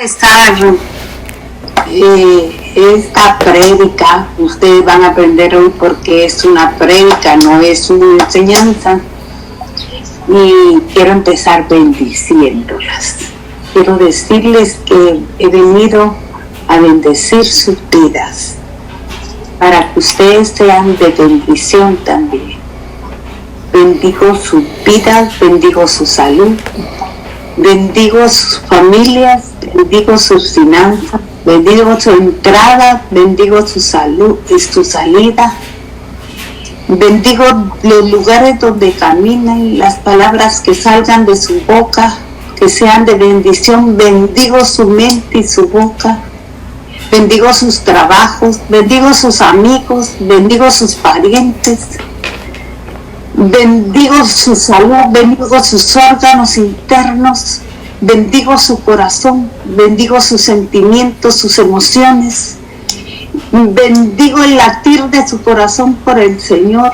Empezar esta prédica, ustedes van a aprender hoy porque es una prédica, no es una enseñanza, y quiero empezar bendiciéndolas. Quiero decirles que he venido a bendecir sus vidas para que ustedes sean de bendición también. Bendigo sus vidas, bendigo su salud, bendigo sus familias, bendigo sus finanzas, bendigo su entrada, bendigo su salud y su salida. Bendigo los lugares donde caminan, las palabras que salgan de su boca, que sean de bendición. Bendigo su mente y su boca. Bendigo sus trabajos, bendigo sus amigos, bendigo sus parientes. Bendigo su salud, bendigo sus órganos internos, bendigo su corazón, bendigo sus sentimientos, sus emociones, bendigo el latir de su corazón por el Señor,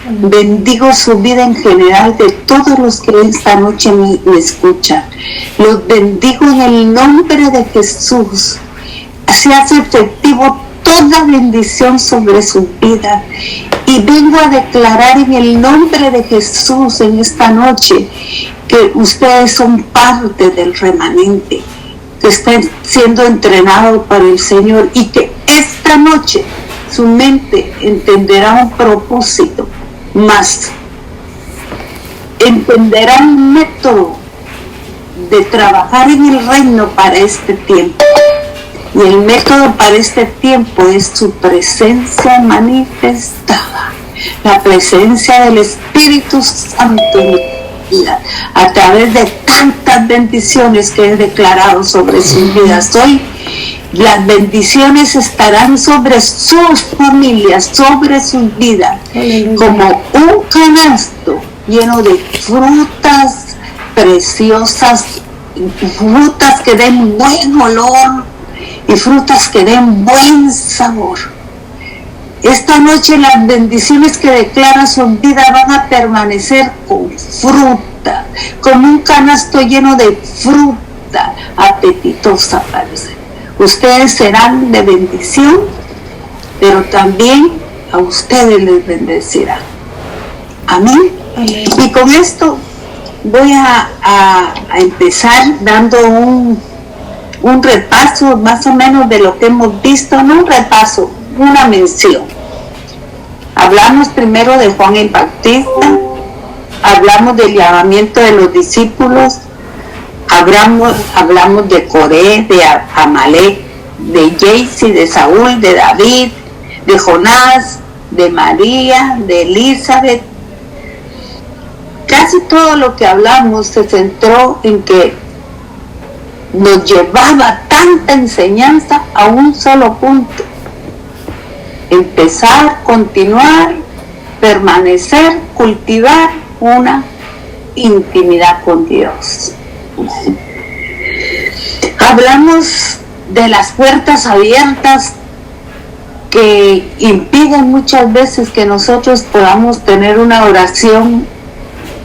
bendigo su vida en general de todos los que esta noche me escuchan. Los bendigo en el nombre de Jesús. Se hace efectivo toda bendición sobre su vida. Y vengo a declarar en el nombre de Jesús en esta noche que ustedes son parte del remanente, que están siendo entrenados por el Señor y que esta noche su mente entenderá un propósito más, entenderá un método de trabajar en el reino para este tiempo. Y el método para este tiempo es su presencia manifestada, la presencia del Espíritu Santo en mi vida, a través de tantas bendiciones que he declarado sobre sus vidas. Hoy las bendiciones estarán sobre sus familias, sobre sus vidas, como un canasto lleno de frutas preciosas, frutas que den buen olor y frutas que den buen sabor. Esta noche las bendiciones que declara su vida van a permanecer con fruta, como un canasto lleno de fruta apetitosa para usted. Ustedes serán de bendición, pero también a ustedes les bendecirá. Amén. Amén. Y con esto voy a empezar dando un repaso más o menos de lo que hemos visto, no un repaso, una mención. Hablamos primero de Juan el Bautista, hablamos del llamamiento de los discípulos, hablamos de Coré, de Amalek, de Jesse, de Saúl, de David, de Jonás, de María, de Elizabeth. Casi todo lo que hablamos se centró en que nos llevaba tanta enseñanza a un solo punto: empezar, continuar, permanecer, cultivar una intimidad con Dios. Hablamos de las puertas abiertas que impiden muchas veces que nosotros podamos tener una oración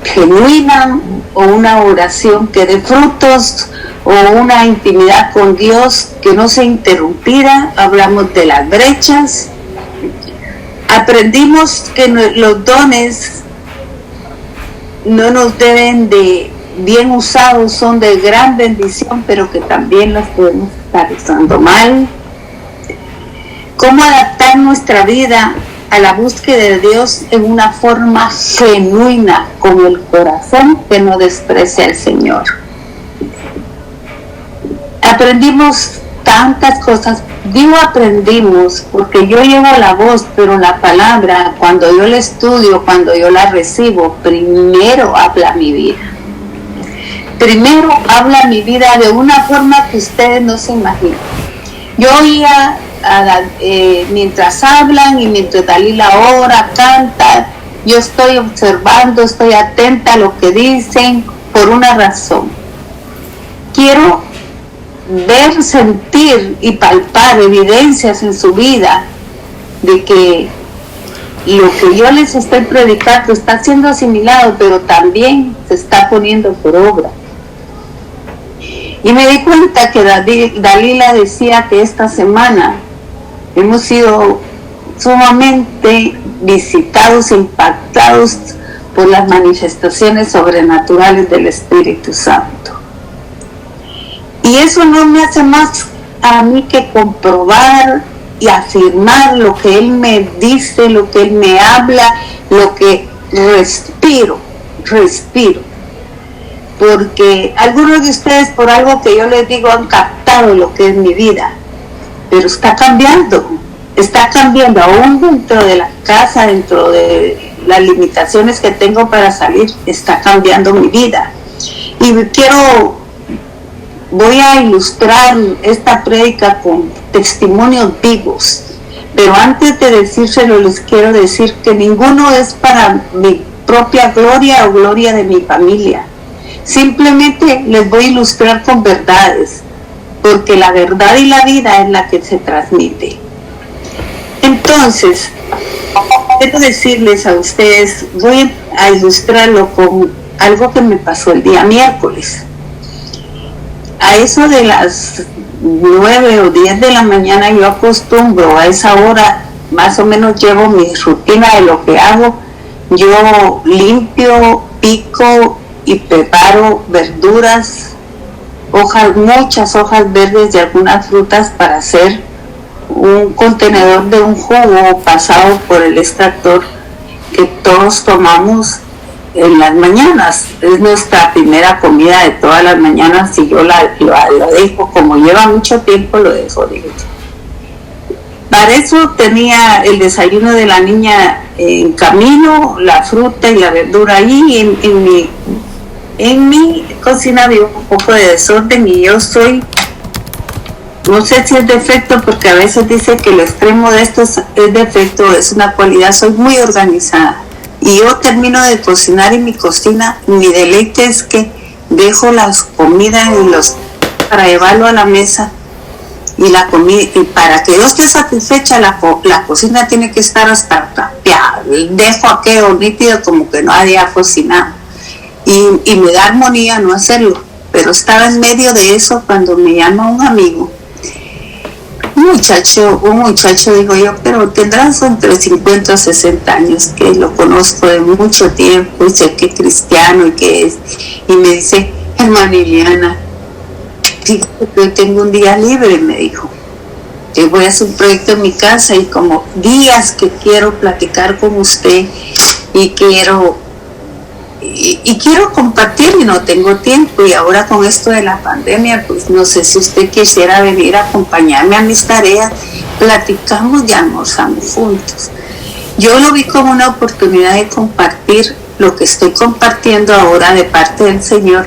genuina o una oración que dé frutos o una intimidad con Dios que no sea interrumpida. Hablamos de las brechas. Aprendimos que los dones no nos deben de, bien usados, son de gran bendición, pero que también los podemos estar usando mal. Cómo adaptar nuestra vida a la búsqueda de Dios en una forma genuina, con el corazón que no desprecia al Señor. Aprendimos tantas cosas. Digo aprendimos porque yo llevo la voz, pero la palabra, cuando yo la estudio, cuando yo la recibo, primero habla mi vida. Primero habla mi vida de una forma que ustedes no se imaginan. Yo oía mientras hablan y mientras Dalila ora, canta, yo estoy observando, estoy atenta a lo que dicen por una razón. Quiero ver, sentir y palpar evidencias en su vida de que lo que yo les estoy predicando está siendo asimilado, pero también se está poniendo por obra. Y me di cuenta que Dalila decía que esta semana hemos sido sumamente visitados, impactados por las manifestaciones sobrenaturales del Espíritu Santo. Y eso no me hace más a mí que comprobar y afirmar lo que Él me dice, lo que Él me habla, lo que respiro. Porque algunos de ustedes, por algo que yo les digo, han captado lo que es mi vida, pero está cambiando aún dentro de la casa, dentro de las limitaciones que tengo para salir, está cambiando mi vida. Y voy a ilustrar esta prédica con testimonios vivos, pero antes de decírselo les quiero decir que ninguno es para mi propia gloria o gloria de mi familia. Simplemente les voy a ilustrar con verdades, porque la verdad y la vida es la que se transmite. Entonces, quiero decirles a ustedes, voy a ilustrarlo con algo que me pasó el día miércoles. A eso de las 9 o 10 de la mañana yo acostumbro, a esa hora más o menos llevo mi rutina de lo que hago. Yo limpio, pico y preparo verduras, muchas hojas verdes de algunas frutas para hacer un contenedor de un jugo pasado por el extractor que todos tomamos en las mañanas. Es nuestra primera comida de todas las mañanas y yo lo dejo, como lleva mucho tiempo, lo dejo directo. Para eso tenía el desayuno de la niña en camino, la fruta y la verdura ahí. En mi cocina había un poco de desorden y yo no sé si es defecto, porque a veces dice que el extremo de esto es defecto, es una cualidad. Soy muy organizada y yo termino de cocinar en mi cocina. Mi deleite es que dejo las comidas para llevarlo a la mesa, y la comida, y para que yo esté satisfecha, la cocina tiene que estar hasta tapeada. Dejo aquello nítido como que no había cocinado, y me da armonía no hacerlo. Pero estaba en medio de eso cuando me llama un amigo, un muchacho, digo yo, pero tendrás entre 50 o 60 años, que lo conozco de mucho tiempo y sé que es cristiano y que es, y me dice: hermana Iliana, fíjate que hoy tengo un día libre, me dijo, que voy a hacer un proyecto en mi casa y como días que quiero platicar con usted y quiero compartir y no tengo tiempo, y ahora con esto de la pandemia, pues no sé si usted quisiera venir a acompañarme a mis tareas, platicamos y almorzamos juntos. Yo lo vi como una oportunidad de compartir lo que estoy compartiendo ahora de parte del Señor,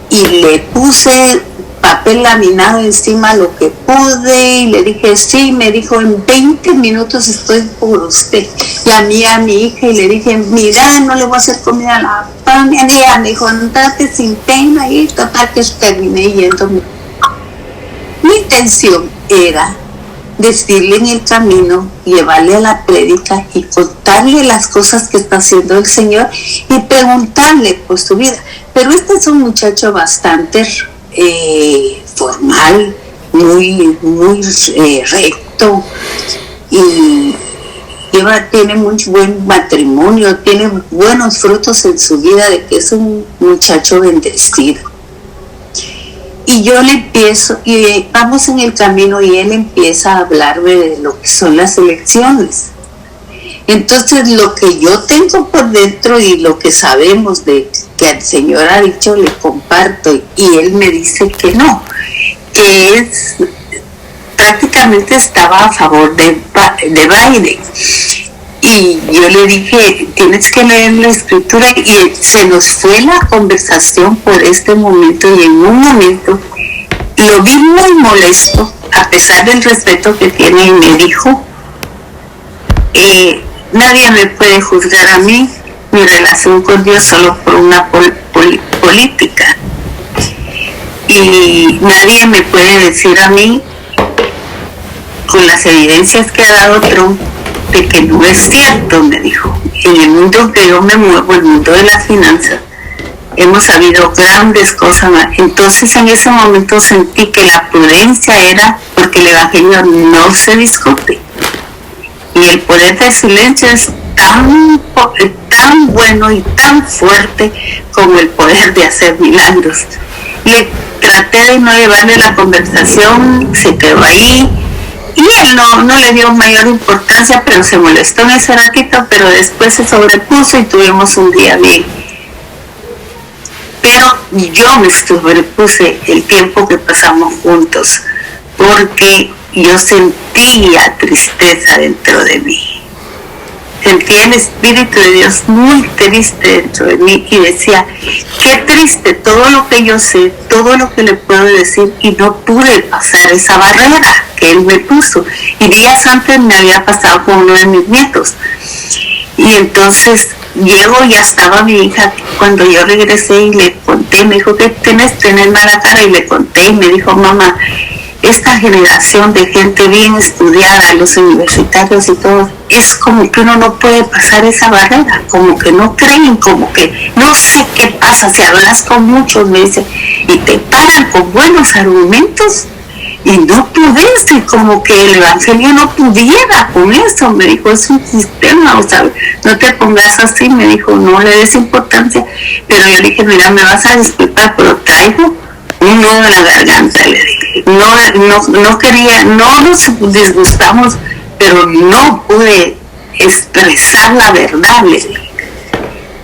y le puse papel laminado encima lo que pude y le dije: sí. Me dijo: en 20 minutos estoy por usted. Llamé a mi hija y le dije: mira, no le voy a hacer comida a la familia. Me dijo: andate sin pena, y total que terminé yéndome. Mi intención era decirle en el camino, llevarle a la prédica y contarle las cosas que está haciendo el Señor y preguntarle por su vida. Pero este es un muchacho bastante formal, muy recto, y tiene muy buen matrimonio, tiene buenos frutos en su vida, de que es un muchacho bendecido. Y yo le empiezo, y vamos en el camino, y él empieza a hablarme de lo que son las elecciones. Entonces, lo que yo tengo por dentro y lo que sabemos de que el Señor ha dicho, le comparto, y él me dice que no, que prácticamente estaba a favor de Biden. Y yo le dije: tienes que leer la escritura, y se nos fue la conversación por este momento, y en un momento lo vi muy molesto, a pesar del respeto que tiene, y me dijo: nadie me puede juzgar a mí, mi relación con Dios, solo por una política, y nadie me puede decir a mí, con las evidencias que ha dado Trump, de que no es cierto. Me dijo: en el mundo que yo me muevo, el mundo de las finanzas, hemos sabido grandes cosas. Entonces en ese momento sentí que la prudencia era porque el Evangelio no se discute. Y el poder del silencio es tan bueno y tan fuerte como el poder de hacer milagros. Y traté de no llevarle la conversación, se quedó ahí. Y él no le dio mayor importancia, pero se molestó en ese ratito, pero después se sobrepuso y tuvimos un día bien. Pero yo me sobrepuse el tiempo que pasamos juntos, porque yo sentía tristeza dentro de mí. Sentía el Espíritu de Dios muy triste dentro de mí y decía, qué triste todo lo que yo sé, todo lo que le puedo decir, y no pude pasar esa barrera que Él me puso. Y días antes me había pasado con uno de mis nietos. Y entonces llego, ya estaba mi hija, cuando yo regresé y le conté, me dijo, ¿qué tienes mala cara? Y le conté y me dijo, mamá, esta generación de gente bien estudiada, los universitarios y todo, es como que uno no puede pasar esa barrera, como que no creen, como que no sé qué pasa, si hablas con muchos, me dice, y te paran con buenos argumentos y no puedes, y como que el Evangelio no pudiera con eso, me dijo, es un sistema, o sea, no te pongas así, me dijo, no le des importancia, pero yo le dije, mira, me vas a disculpar, pero traigo un nudo en la garganta, le dije. No quería, no nos disgustamos, pero no pude expresar la verdad, le dije.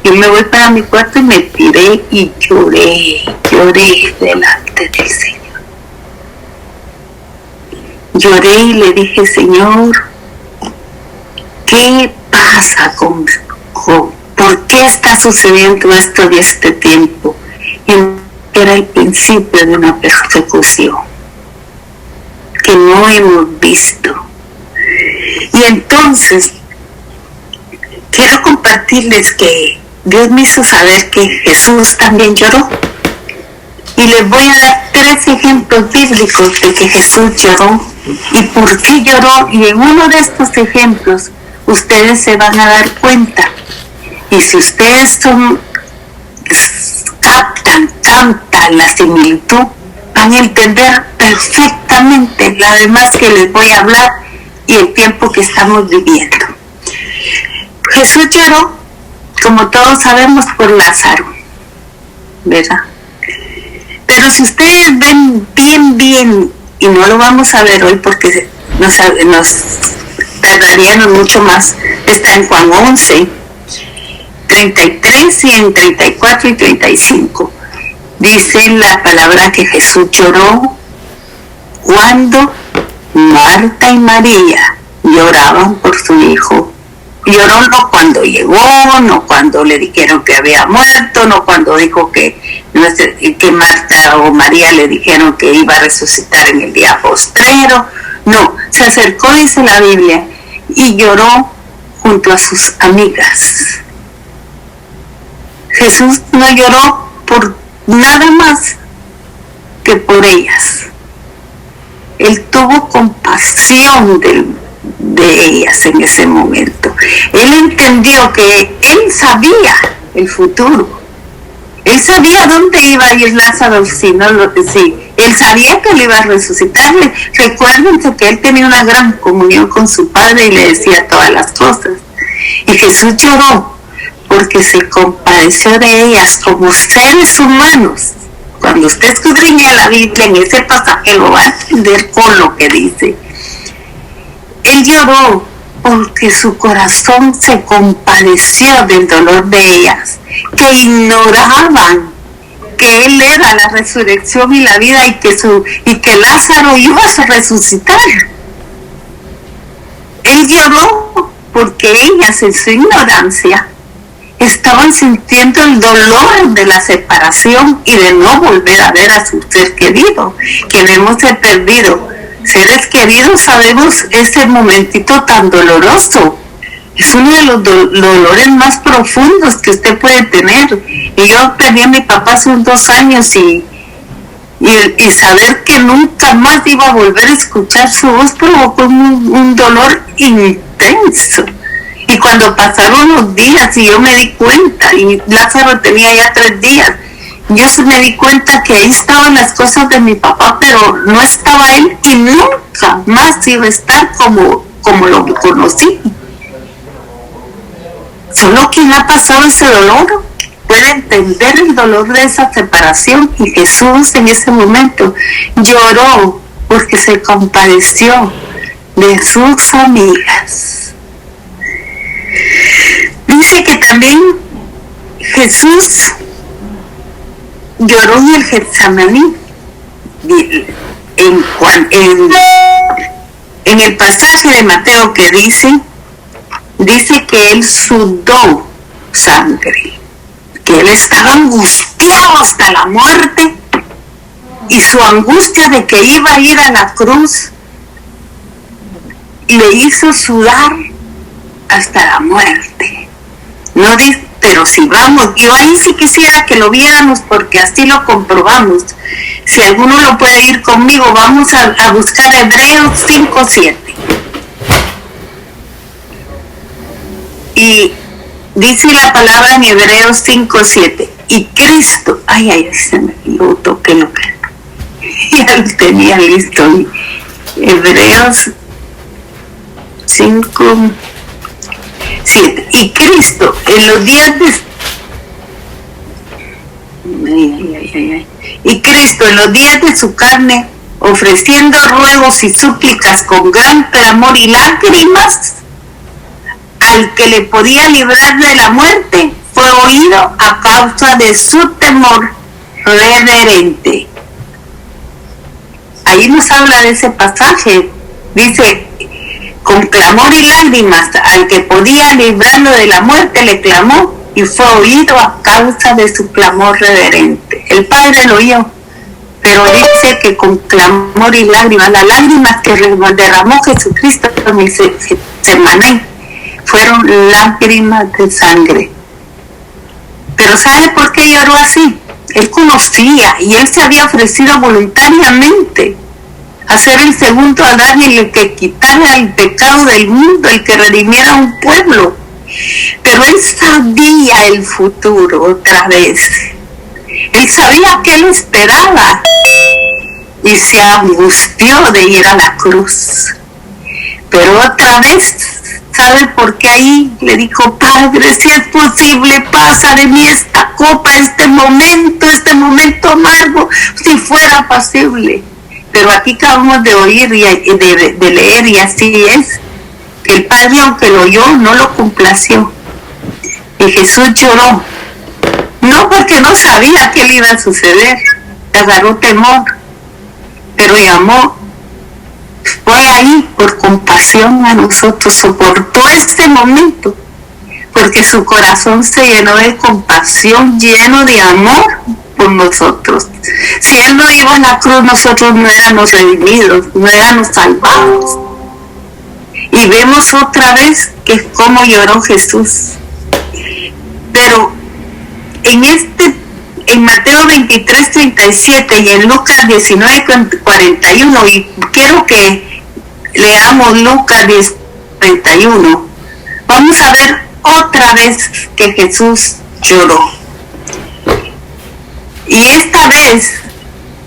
Yo me voy para mi cuarto y me tiré y lloré delante del Señor. Lloré y le dije, Señor, ¿qué pasa conmigo? ¿Por qué está sucediendo esto de este tiempo? Y era el principio de una persecución que no hemos visto. Y entonces quiero compartirles que Dios me hizo saber que Jesús también lloró. Y les voy a dar 3 ejemplos bíblicos de que Jesús lloró y por qué lloró. Y en uno de estos ejemplos ustedes se van a dar cuenta. Y si ustedes captan la similitud, van a entender perfectamente la demás que les voy a hablar y el tiempo que estamos viviendo. Jesús lloró, como todos sabemos, por Lázaro, ¿verdad? Pero si ustedes ven bien, y no lo vamos a ver hoy porque nos tardaríamos mucho más, está en Juan 11, 33 y en 34 y 35. Dice la palabra que Jesús lloró cuando Marta y María lloraban por su hijo. Lloró no cuando llegó, no cuando le dijeron que había muerto, no cuando dijo que Marta o María le dijeron que iba a resucitar en el día postrero. No, se acercó, dice la Biblia, y lloró junto a sus amigas. Jesús no lloró por nada más que por ellas. Él tuvo compasión de ellas en ese momento. Él entendió que él sabía el futuro. Él sabía dónde iba a ir Lázaro si él sabía que le iba a resucitar. Recuérdense que él tenía una gran comunión con su Padre y le decía todas las cosas. Y Jesús lloró porque se compadeció de ellas como seres humanos. Cuando usted escudriña la Biblia en ese pasaje lo va a entender con lo que dice. Él lloró porque su corazón se compadeció del dolor de ellas, que ignoraban que Él era la resurrección y la vida y que Lázaro iba a resucitar. Él lloró porque ellas en su ignorancia estaban sintiendo el dolor de la separación y de no volver a ver a su ser querido, quien hemos perdido. Seres queridos, sabemos, ese momentito tan doloroso. Es uno de los dolores más profundos que usted puede tener. Y yo perdí a mi papá hace unos 2 años y saber que nunca más iba a volver a escuchar su voz provocó un dolor intenso. Y cuando pasaron los días y yo me di cuenta, y Lázaro tenía ya 3 días, yo se me di cuenta que ahí estaban las cosas de mi papá, pero no estaba él y nunca más iba a estar como lo conocí. Solo quien ha pasado ese dolor puede entender el dolor de esa separación, y Jesús en ese momento lloró porque se compadeció de sus amigas. Dice que también Jesús lloró en el Getsemaní. En el pasaje de Mateo que dice que él sudó sangre, que él estaba angustiado hasta la muerte, y su angustia de que iba a ir a la cruz le hizo sudar hasta la muerte. No dice, pero si vamos, yo ahí sí quisiera que lo viéramos porque así lo comprobamos. Si alguno lo puede ir conmigo, vamos a buscar Hebreos 5:7. Y dice la palabra en Hebreos 5:7, y Cristo, se me lo toqué, ya lo tenía listo. Hebreos 5:7, y Cristo en los días de su carne, ofreciendo ruegos y súplicas con gran clamor y lágrimas al que le podía librar de la muerte, fue oído a causa de su temor reverente. Ahí nos habla de ese pasaje. Dice, con clamor y lágrimas al que podía librarlo de la muerte le clamó, y fue oído a causa de su clamor reverente. El Padre lo oyó, pero dice que con clamor y lágrimas, las lágrimas que derramó Jesucristo en el Getsemaní fueron lágrimas de sangre. Pero ¿sabe por qué lloró así? Él conocía y él se había ofrecido voluntariamente a ser el segundo Adán, el que quitara el pecado del mundo, el que redimiera a un pueblo. Pero él sabía el futuro otra vez. Él sabía que él esperaba y se angustió de ir a la cruz. Pero otra vez, ¿sabe por qué ahí le dijo, Padre, si es posible, pasa de mí esta copa, este momento amargo, si fuera posible? Pero aquí acabamos de oír y de leer, y así es, que el Padre, aunque lo oyó, no lo complació. Y Jesús lloró, no porque no sabía qué le iba a suceder, le agarró temor, pero llamó, fue ahí por compasión a nosotros, soportó este momento, porque su corazón se llenó de compasión, lleno de amor por nosotros. Si él no iba a la cruz, nosotros no éramos redimidos, no éramos salvados. Y vemos otra vez que cómo lloró Jesús. Pero en Mateo 23:37 y en Lucas 19:41, y quiero que leamos Lucas 10:31, vamos a ver otra vez que Jesús lloró. Y esta vez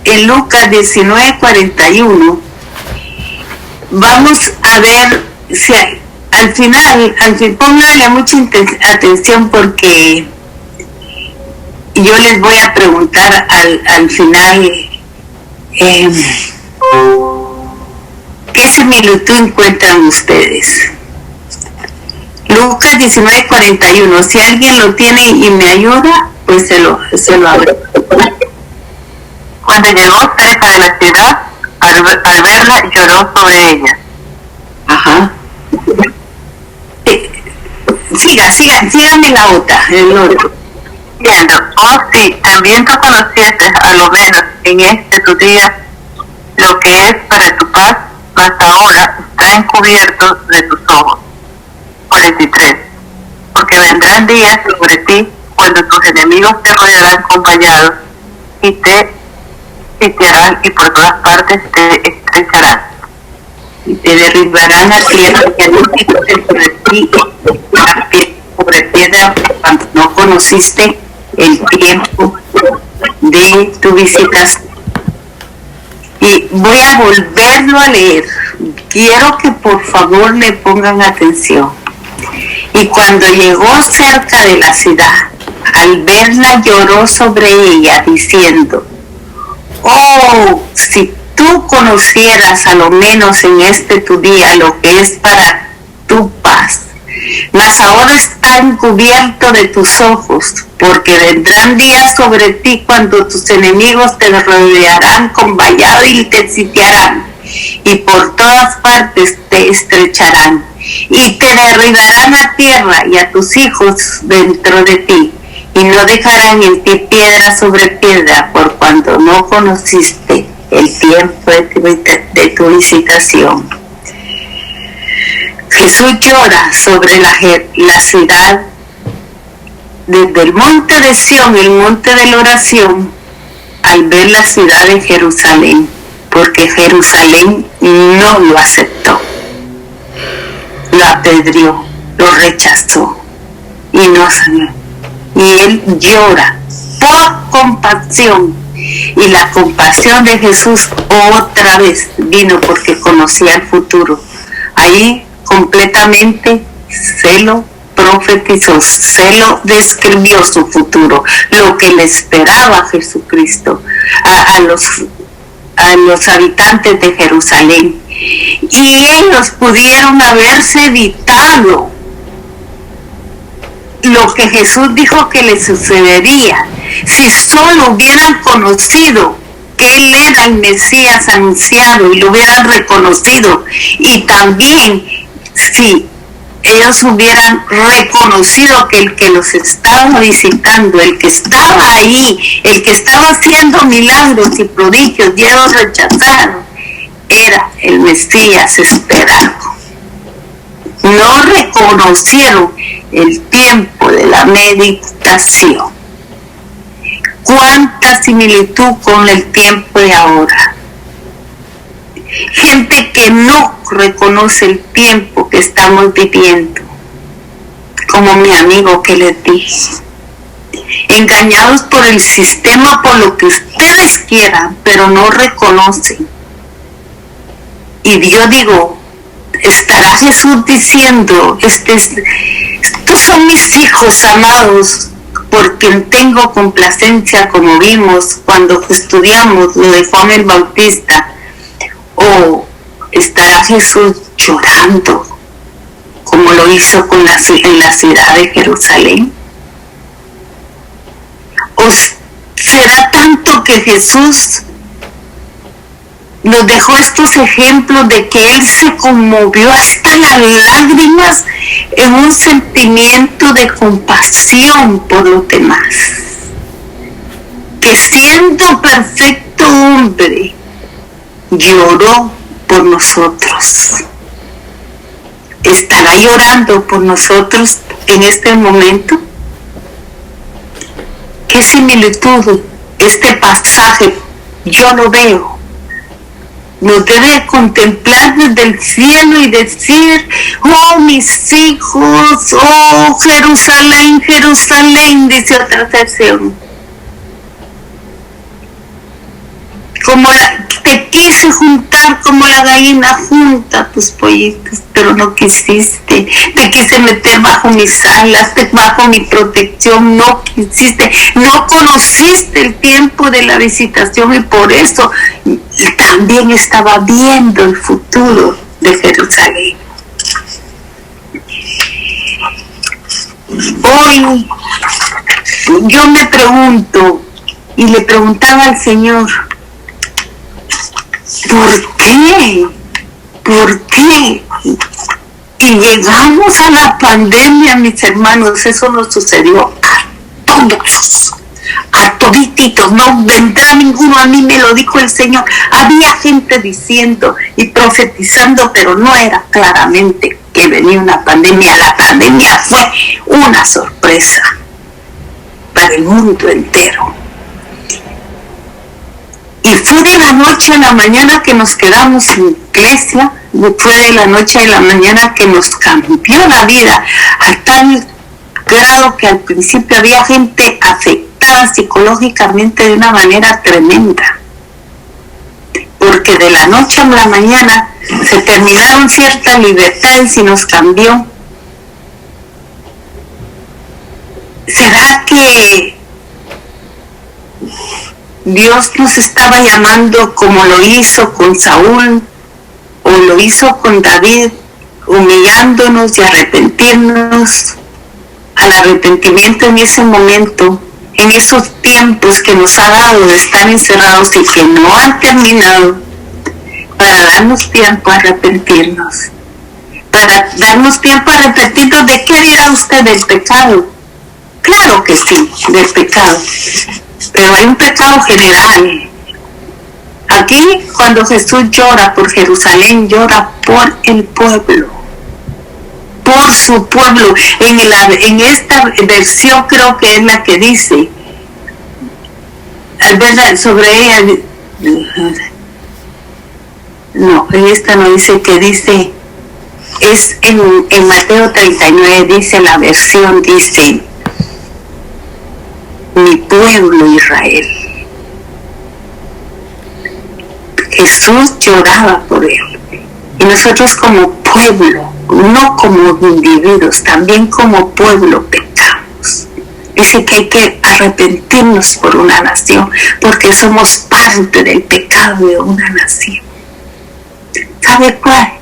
en Lucas 19:41 vamos a ver si al final pónganle mucha atención, porque yo les voy a preguntar al final ¿qué similitud encuentran ustedes? Lucas 19:41, si alguien lo tiene y me ayuda, pues se lo abro. Cuando llegó cerca de la ciudad, al verla lloró sobre ella. Ajá. Síganme la otra, el otro. Diciendo, oh sí, también tú conociste a lo menos en tu día lo que es para tu paz, mas ahora está encubierto de tus ojos. 43. Porque vendrán días sobre ti cuando tus enemigos te rodearán con vallados y te sitiarán y por todas partes te estrecharán. Y te derribarán a tierra y edificarán sobre ti sobre piedra cuando no conociste el tiempo de tu visitación. Y voy a volverlo a leer. Quiero que por favor le pongan atención. Y cuando llegó cerca de la ciudad, al verla lloró sobre ella, diciendo: oh, si tú conocieras a lo menos en este tu día lo que es para tu paz, mas ahora está encubierto de tus ojos, porque vendrán días sobre ti cuando tus enemigos te rodearán con vallado y te sitiarán, y por todas partes te estrecharán, y te derribarán a tierra y a tus hijos dentro de ti, y no dejarán en ti piedra sobre piedra, por cuanto no conociste el tiempo de tu visitación. Jesús llora sobre la ciudad desde el monte de Sión, el monte de la oración, al ver la ciudad de Jerusalén, porque Jerusalén no lo aceptó, lo apedreó, lo rechazó y no sanó. Y él llora por compasión, y la compasión de Jesús otra vez vino porque conocía el futuro. Ahí completamente se lo profetizó, se lo describió su futuro, lo que le esperaba a Jesucristo, a los habitantes de Jerusalén. Y ellos pudieron haberse evitado lo que Jesús dijo que le sucedería, si solo hubieran conocido que Él era el Mesías anunciado y lo hubieran reconocido, y también si ellos hubieran reconocido que el que los estaba visitando, el que estaba ahí, el que estaba haciendo milagros y prodigios, y ellos rechazaron, era el Mesías esperado. No reconocieron el tiempo de la meditación. ¿Cuánta similitud con el tiempo de ahora? Gente que no reconoce el tiempo que estamos viviendo, como mi amigo que les dije, engañados por el sistema, por lo que ustedes quieran, pero no reconocen. Y yo digo, ¿estará Jesús diciendo, estos son mis hijos amados, por quien tengo complacencia, como vimos cuando estudiamos lo de Juan el Bautista? ¿O estará Jesús llorando, como lo hizo en la ciudad de Jerusalén? ¿O será tanto que Jesús nos dejó estos ejemplos de que Él se conmovió hasta las lágrimas en un sentimiento de compasión por los demás, que siendo perfecto hombre, lloró por nosotros? ¿Estará llorando por nosotros en este momento? ¿Qué similitud este pasaje yo lo veo? Nos debe contemplar desde el cielo y decir: oh, mis hijos, oh, Jerusalén, Jerusalén, dice otra sección. Como te quise juntar como la gallina junta a tus pollitos, pero no quisiste. Te quise meter bajo mis alas, bajo mi protección, no quisiste. No conociste el tiempo de la visitación, y por eso también estaba viendo el futuro de Jerusalén. Hoy yo me pregunto, y le preguntaba al Señor, ¿por qué? ¿Por qué? Y llegamos a la pandemia, mis hermanos. Eso nos sucedió a todos, a todititos. No vendrá ninguno, a mí me lo dijo el Señor. Había gente diciendo y profetizando, pero no era claramente que venía una pandemia. La pandemia fue una sorpresa para el mundo entero. Y fue de la noche a la mañana que nos quedamos en iglesia, fue de la noche a la mañana que nos cambió la vida, a tal grado que al principio había gente afectada afectada psicológicamente de una manera tremenda, porque de la noche a la mañana se terminaron ciertas libertades y nos cambió. ¿Será que Dios nos estaba llamando como lo hizo con Saúl o lo hizo con David, humillándonos y arrepentirnos, al arrepentimiento en ese momento, en esos tiempos que nos ha dado de estar encerrados y que no han terminado, para darnos tiempo a arrepentirnos, para darnos tiempo a arrepentirnos? ¿De qué dirá usted? ¿Del pecado? Claro que sí, del pecado, pero hay un pecado general. Aquí, cuando Jesús llora por Jerusalén, llora por el pueblo, por su pueblo. En esta versión creo que es la que dice, ¿verdad? Sobre ella, no, en esta no dice, que dice, es en Mateo 39, dice la versión, dice, mi pueblo Israel. Jesús lloraba por él, y nosotros como pueblo, no como individuos, también como pueblo pecamos. Dice que hay que arrepentirnos por una nación, porque somos parte del pecado de una nación. ¿Sabe cuál?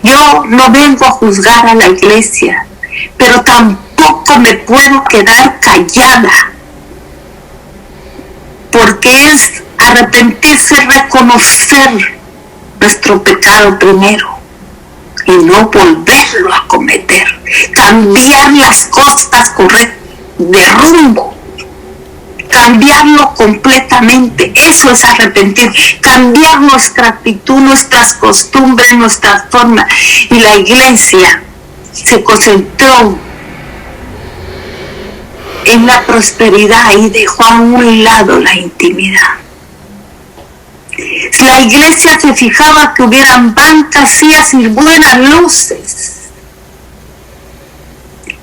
Yo no vengo a juzgar a la iglesia, pero tampoco me puedo quedar callada, porque es arrepentirse, reconocer nuestro pecado primero y no volverlo a cometer, cambiar las cosas correctas de rumbo, cambiarlo completamente. Eso es arrepentir, cambiar nuestra actitud, nuestras costumbres, nuestras formas. Y la iglesia se concentró en la prosperidad y dejó a un lado la intimidad. La iglesia se fijaba que hubieran bancas, sillas y buenas luces.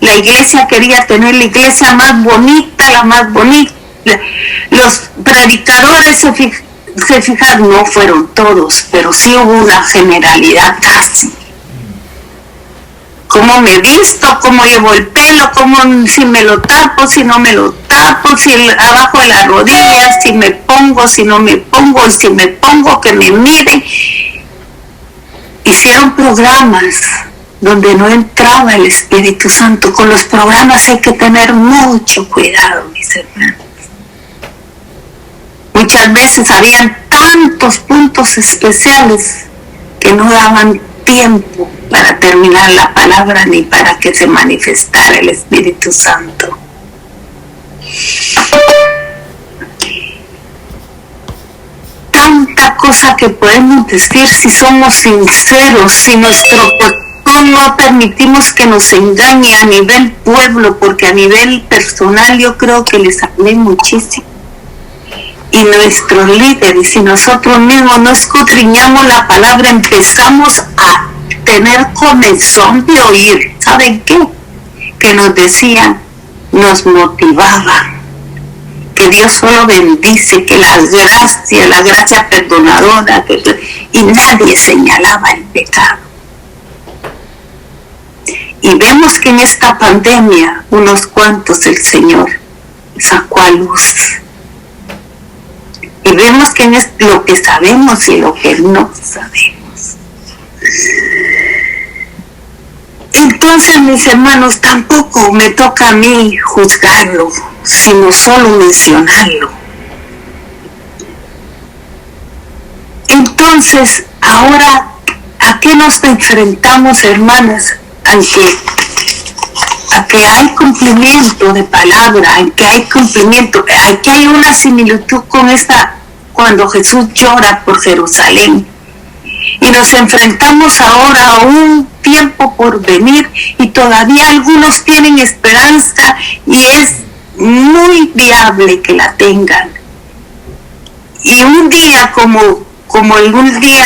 La iglesia quería tener la iglesia más bonita, la más bonita. Los predicadores se fijaron, no fueron todos, pero sí hubo una generalidad casi. Cómo me visto, cómo llevo el pelo, cómo, si me lo tapo, si no me lo tapo, si abajo de las rodillas, si me pongo, si no me pongo, y si me pongo, que me miren. Hicieron programas donde no entraba el Espíritu Santo. Con los programas hay que tener mucho cuidado, mis hermanos. Muchas veces habían tantos puntos especiales que no daban tiempo para terminar la palabra ni para que se manifestara el Espíritu Santo. Tanta cosa que podemos decir si somos sinceros, si nuestro corazón no permitimos que nos engañe a nivel pueblo, porque a nivel personal yo creo que les hablé muchísimo. Y nuestros líderes, si nosotros mismos no escudriñamos la palabra, empezamos a tener comezón de oír. ¿Saben qué? Que nos decían, nos motivaban, que Dios solo bendice, que la gracia perdonadora, y nadie señalaba el pecado. Y vemos que en esta pandemia unos cuantos el Señor sacó a luz. Y vemos que es lo que sabemos y lo que no sabemos. Entonces, mis hermanos, tampoco me toca a mí juzgarlo, sino solo mencionarlo. Entonces, ahora, ¿a qué nos enfrentamos, hermanas? A que hay cumplimiento de palabra, en que hay cumplimiento. Aquí hay una similitud con esta, cuando Jesús llora por Jerusalén. Y nos enfrentamos ahora a un tiempo por venir, y todavía algunos tienen esperanza, y es muy viable que la tengan. Y un día como un día,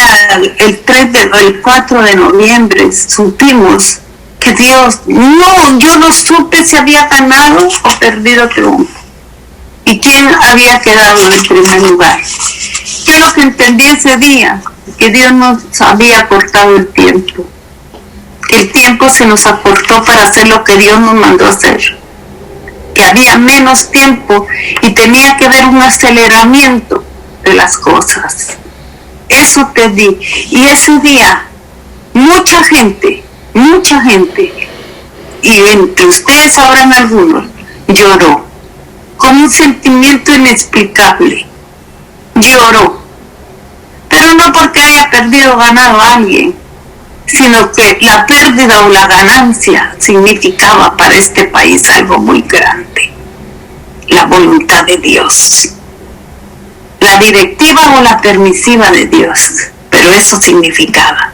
el 4 de noviembre, supimos que Dios, yo no supe si había ganado o perdido triunfo. ¿Y quién había quedado en primer lugar? ¿Qué es lo que entendí ese día? Que Dios nos había acortado el tiempo. Que el tiempo se nos acortó para hacer lo que Dios nos mandó hacer. Que había menos tiempo y tenía que haber un aceleramiento de las cosas. Eso te di. Y ese día, mucha gente, y entre ustedes sabrán algunos, lloró con un sentimiento inexplicable. Lloró, pero no porque haya perdido o ganado a alguien, sino que la pérdida o la ganancia significaba para este país algo muy grande. La voluntad de Dios, la directiva o la permisiva de Dios, pero eso significaba.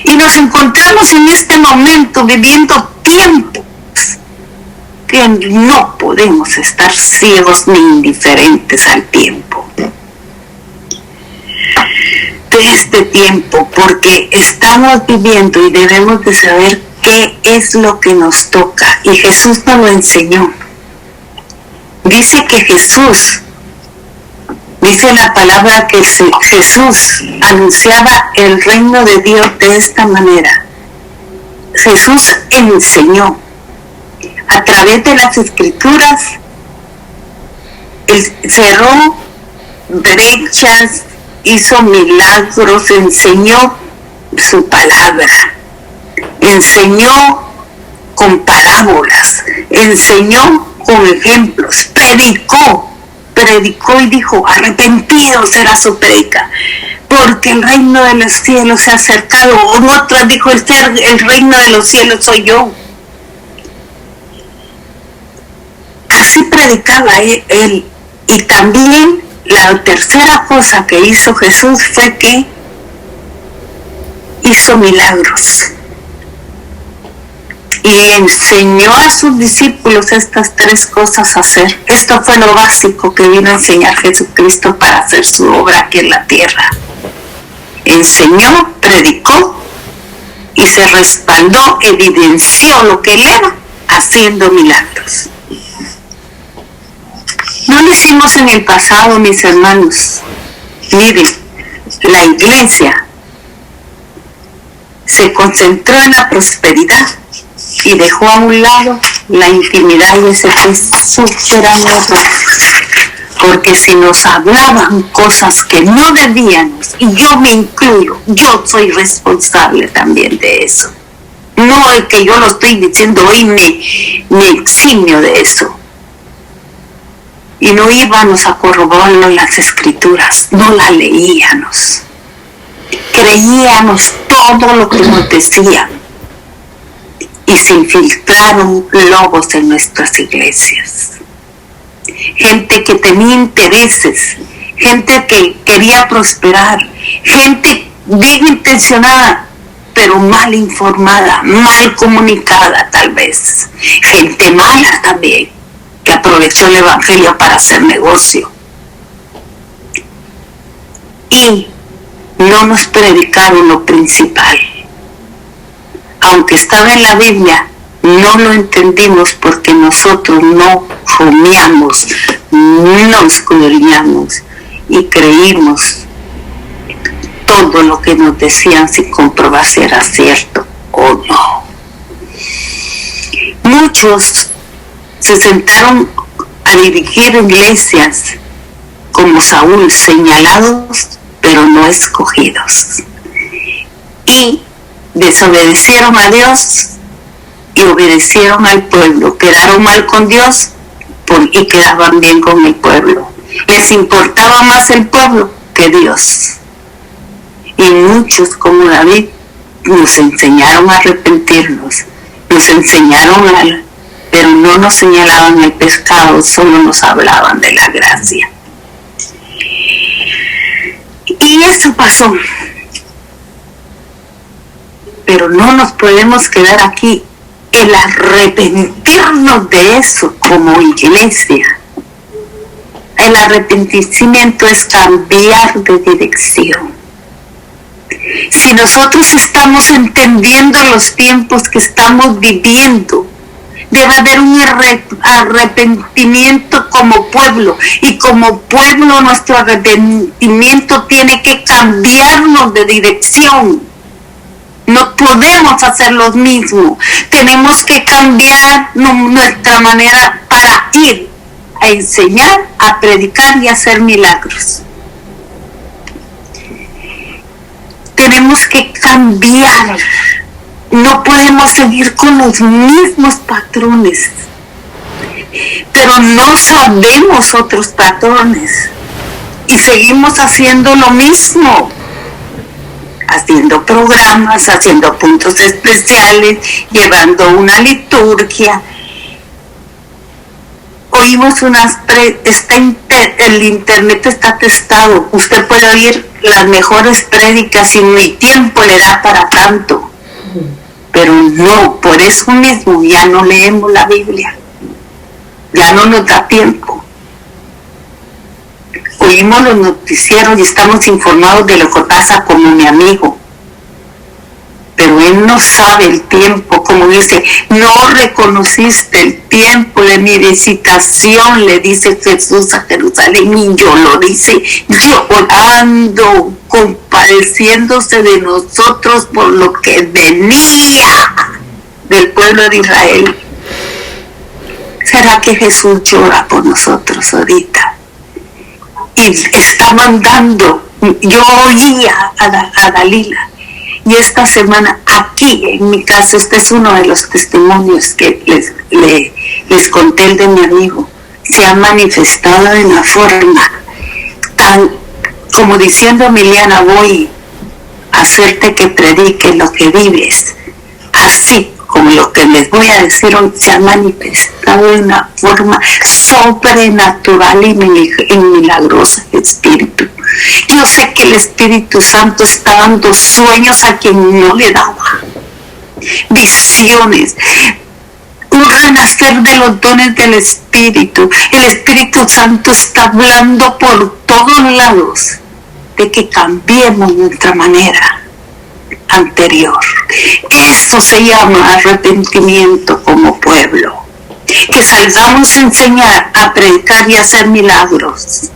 Y nos encontramos en este momento viviendo tiempos que no podemos estar ciegos ni indiferentes al tiempo. De este tiempo, porque estamos viviendo y debemos de saber qué es lo que nos toca. Y Jesús nos lo enseñó. Dice que dice la palabra que Jesús anunciaba el reino de Dios de esta manera. Jesús enseñó a través de las escrituras, cerró brechas, hizo milagros, enseñó su palabra, enseñó con parábolas, enseñó con ejemplos, predicó y dijo, arrepentidos será su predica, porque el reino de los cielos se ha acercado. O otras dijo, el reino de los cielos soy yo. Así predicaba él. Y también la tercera cosa que hizo Jesús fue que hizo milagros. Y enseñó a sus discípulos estas tres cosas a hacer. Esto fue lo básico que vino a enseñar Jesucristo para hacer su obra aquí en la tierra. Enseñó, predicó y se respaldó, evidenció lo que él era, haciendo milagros. No lo hicimos en el pasado, mis hermanos. Miren, la iglesia se concentró en la prosperidad y dejó a un lado la intimidad, y ese es súper amoroso. Porque si nos hablaban cosas que no debíamos, y yo me incluyo, yo soy responsable también de eso. No es que yo lo estoy diciendo hoy, me eximio de eso. Y no íbamos a corroborarlo en las escrituras, no las leíamos. Creíamos todo lo que nos decían. Y se infiltraron lobos en nuestras iglesias. Gente que tenía intereses, gente que quería prosperar, gente bien intencionada, pero mal informada, mal comunicada tal vez. Gente mala también, que aprovechó el evangelio para hacer negocio. Y no nos predicaron lo principal. Aunque estaba en la Biblia, no lo entendimos porque nosotros no rumiamos, no escudriñamos y creímos todo lo que nos decían sin comprobar si era cierto o no. Muchos se sentaron a dirigir iglesias como Saúl, señalados pero no escogidos, y desobedecieron a Dios y obedecieron al pueblo. Quedaron mal con Dios y quedaban bien con el pueblo. Les importaba más el pueblo que Dios. Y muchos, como David, nos enseñaron a arrepentirnos, nos enseñaron pero no nos señalaban el pecado, solo nos hablaban de la gracia. Y eso pasó. Pero no nos podemos quedar aquí. El arrepentirnos de eso como iglesia. El arrepentimiento es cambiar de dirección. Si nosotros estamos entendiendo los tiempos que estamos viviendo, Debe haber un arrepentimiento como pueblo, y como pueblo nuestro arrepentimiento tiene que cambiarnos de dirección. No podemos hacer lo mismo. Tenemos que cambiar nuestra manera para ir a enseñar, a predicar y a hacer milagros. Tenemos que cambiar. No podemos seguir con los mismos patrones, pero no sabemos otros patrones y seguimos haciendo lo mismo, haciendo programas, haciendo puntos especiales, llevando una liturgia. Oímos el internet está testado, usted puede oír las mejores prédicas y mi tiempo le da para tanto. Pero no, por eso mismo ya no leemos la Biblia, ya no nos da tiempo. Oímos los noticieros y estamos informados de lo que pasa como mi amigo, pero él no sabe el tiempo, como dice, no reconociste el tiempo de mi visitación, le dice Jesús a Jerusalén, y yo lo dice llorando, compadeciéndose de nosotros por lo que venía del pueblo de Israel. ¿Será que Jesús llora por nosotros ahorita? Y está mandando, yo oía a Dalila, y esta semana aquí en mi casa, este es uno de los testimonios que les conté, el de mi amigo, se ha manifestado de una forma tan, como diciendo, Emiliana, voy a hacerte que prediques lo que vives, así como lo que les voy a decir hoy se ha manifestado de una forma sobrenatural y milagrosa el Espíritu. Yo sé que el Espíritu Santo está dando sueños a quien no le daba, visiones, un renacer de los dones del Espíritu. El Espíritu Santo está hablando por todos lados de que cambiemos nuestra manera anterior. Eso se llama arrepentimiento como pueblo. Que salgamos a enseñar, a predicar y a hacer milagros.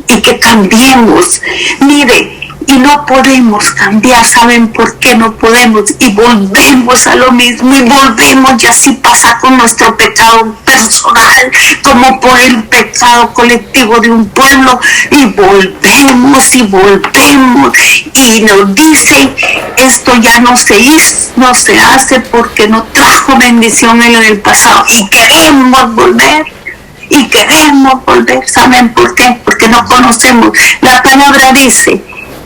Y que cambiemos. Mire, y no podemos cambiar. ¿Saben por qué no podemos? Y volvemos a lo mismo y volvemos, y así pasa con nuestro pecado personal como por el pecado colectivo de un pueblo, y volvemos y volvemos y nos dicen esto ya no se hizo, no se hace porque no trajo bendición en el pasado, y queremos volver. Y queremos volver. ¿Saben por qué? Porque no conocemos. La palabra dice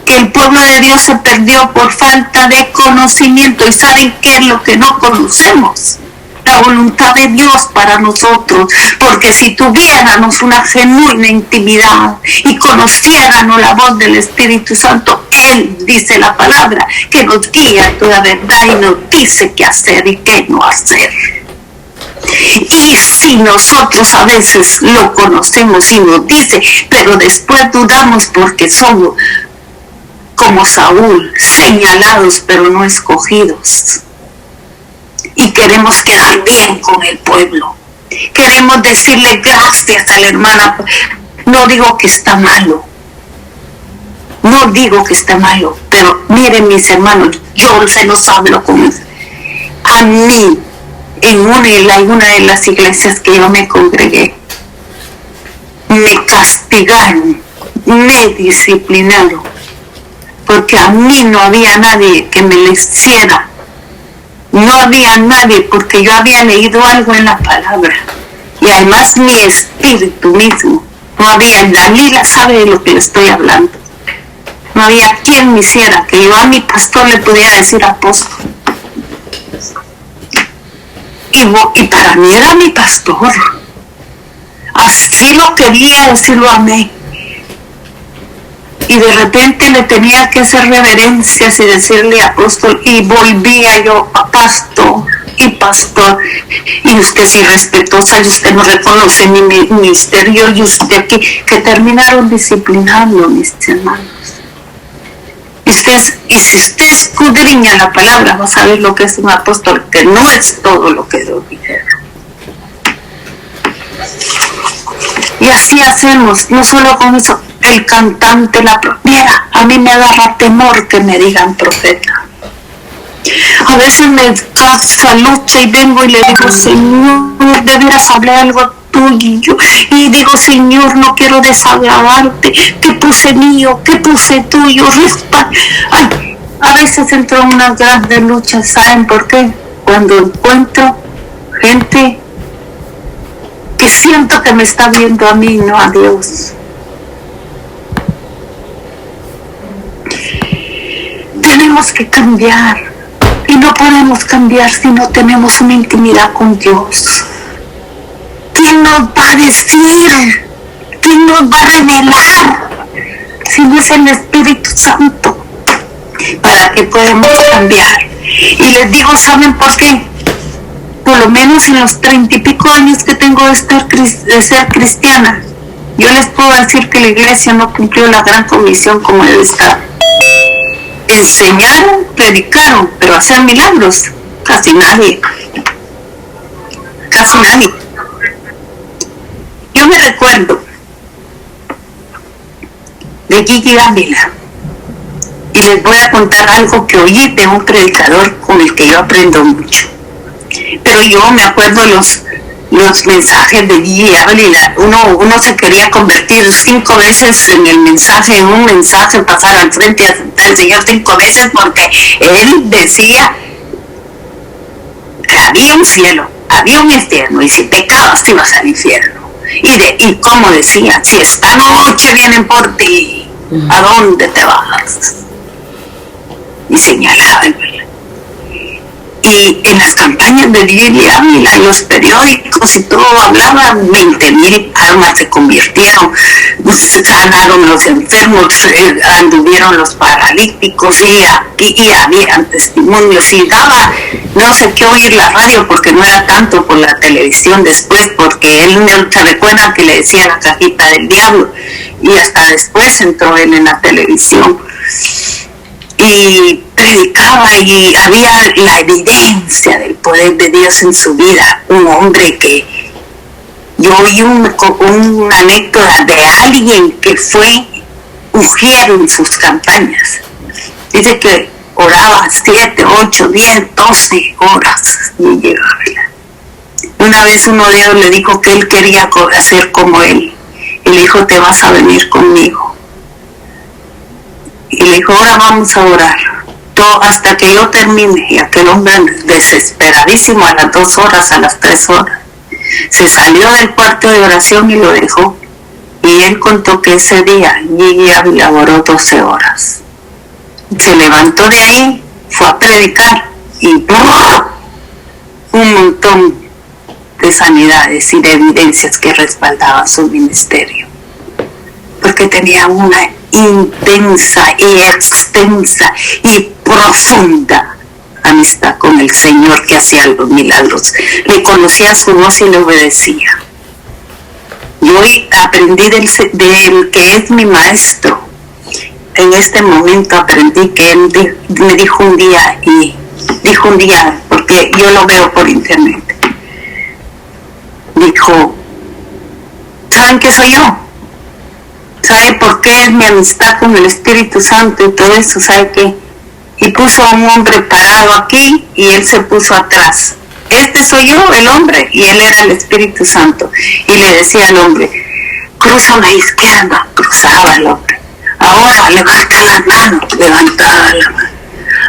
que el pueblo de Dios se perdió por falta de conocimiento. ¿Y saben qué es lo que no conocemos? La voluntad de Dios para nosotros. Porque si tuviéramos una genuina intimidad y conociéramos la voz del Espíritu Santo, Él, dice la palabra, que nos guía a toda verdad y nos dice qué hacer y qué no hacer. Y si nosotros a veces lo conocemos y nos dice, pero después dudamos porque somos como Saúl, señalados pero no escogidos, y queremos quedar bien con el pueblo, queremos decirle gracias a la hermana. No digo que está malo, no digo que está malo, pero miren mis hermanos, yo se los hablo con a mí. En una de las iglesias que yo me congregué, me castigaron, me disciplinaron, porque a mí no había nadie que me lo hiciera, no había nadie, porque yo había leído algo en la palabra, y además mi espíritu mismo, no había, Dalila sabe de lo que le estoy hablando, no había quien me hiciera, que yo a mi pastor le pudiera decir apóstol. Y para mí era mi pastor, así lo quería decirlo a mí, y de repente le tenía que hacer reverencias y decirle apóstol, y volvía yo a pastor, y usted es irrespetuosa, y usted no reconoce mi ministerio, y usted que terminaron disciplinando, mis hermanos. Y si usted escudriña la palabra, va a saber lo que es un apóstol, que no es todo lo que Dios dijeron. Y así hacemos, no solo con eso, el cantante, mira, a mí me agarra temor que me digan profeta. A veces me causa lucha y vengo y le digo, Señor, de veras hablé algo tuyo. Y digo, Señor, no quiero desagradarte. ¿Qué puse mío? ¿Qué puse tuyo? Ay, a veces entro en unas grandes luchas, ¿saben por qué? Cuando encuentro gente que siento que me está viendo a mí, no a Dios. Tenemos que cambiar. Y no podemos cambiar si no tenemos una intimidad con Dios. ¿Quién nos va a decir? ¿Quién nos va a revelar? Si no es el Espíritu Santo. Para que podamos cambiar. Y les digo, ¿saben por qué? Por lo menos en los 30 y pico años que tengo de ser cristiana, yo les puedo decir que la iglesia no cumplió la gran comisión como debe estar. Enseñaron, predicaron, pero hacer milagros, casi nadie. Yo me recuerdo de Gigi Ávila y les voy a contar algo que oí de un predicador con el que yo aprendo mucho. Pero yo me acuerdo los mensajes de Gigi Ávila. Uno se quería convertir 5 veces en el mensaje, en un mensaje, pasar al frente al Señor 5 veces, porque él decía que había un cielo, había un infierno, y si pecabas te ibas al infierno. Y como decía, si esta noche vienen por ti, ¿a dónde te vas? Y señalaba el verdad. Y en las campañas de Gigi Ávila, en los periódicos y todo, hablaban 20,000 almas se convirtieron, sanaron los enfermos, anduvieron los paralíticos y habían testimonios. Y daba no sé qué oír la radio, porque no era tanto por la televisión después, porque él se recuerda que le decía la cajita del diablo, y hasta después entró él en la televisión. Y predicaba y había la evidencia del poder de Dios en su vida. Un hombre que yo oí una anécdota de alguien que fue mujer en sus campañas. Dice que oraba 7, 8, 10, 12 horas y llegaba. Una vez uno de ellos le dijo que él quería hacer como él. Y le dijo, te vas a venir conmigo. Y le dijo, ahora vamos a orar. Todo hasta que yo termine. Y aquel hombre desesperadísimo, a las 2 horas, a las 3 horas, se salió del cuarto de oración y lo dejó. Y él contó que ese día Gigi Ávila oró 12 horas. Se levantó de ahí, fue a predicar y un montón de sanidades y de evidencias que respaldaban su ministerio. Porque tenía una intensa y extensa y profunda amistad con el Señor, que hacía los milagros. Le conocía su voz y le obedecía. Yo aprendí del que es mi maestro. En este momento aprendí que él me dijo un día, porque yo lo veo por internet, dijo, ¿saben qué soy yo? ¿Sabe por qué es mi amistad con el Espíritu Santo y todo eso? ¿Sabe qué? Y puso a un hombre parado aquí y él se puso atrás. Este soy yo, el hombre, y él era el Espíritu Santo. Y le decía al hombre, cruza a la izquierda, cruzaba el hombre. Ahora levanta la mano, levantaba la mano.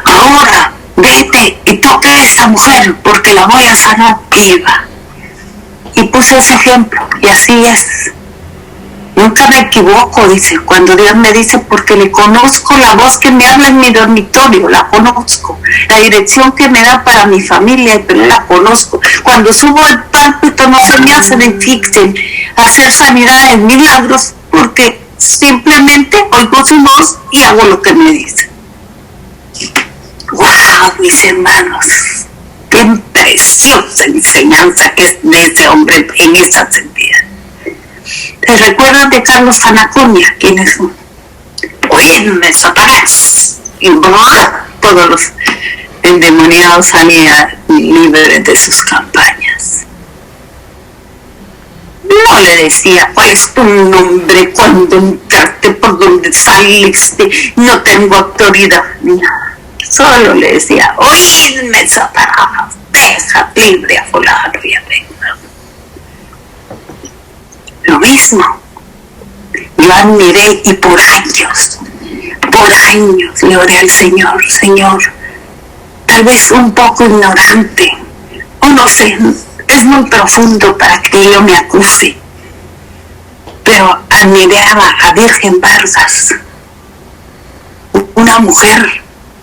Ahora vete y toca a esa mujer porque la voy a sanar viva. Y puso ese ejemplo, y así es. Nunca me equivoco, dice, cuando Dios me dice, porque le conozco la voz que me habla en mi dormitorio, la conozco. La dirección que me da para mi familia, pero la conozco. Cuando subo al púlpito no se me hace difícil hacer sanidades, milagros, porque simplemente oigo su voz y hago lo que me dice. ¡Wow, mis hermanos! ¡Qué preciosa enseñanza que es de ese hombre en esa sentida! ¿Te recuerdas de Carlos Anaconia? ¿Quién es? Oye, Satanás, y todos los endemoniados salían libres de sus campañas. No le decía cuál es tu nombre, cuando entraste, por dónde saliste, no tengo autoridad ni nada. Solo le decía, oídme, Satanás, deja libre a fulano y a venga. Lo mismo, yo admiré y por años le oré al Señor, Señor, tal vez un poco ignorante, o no sé, es muy profundo para que yo me acuse, pero admiraba a Virgen Vargas, una mujer,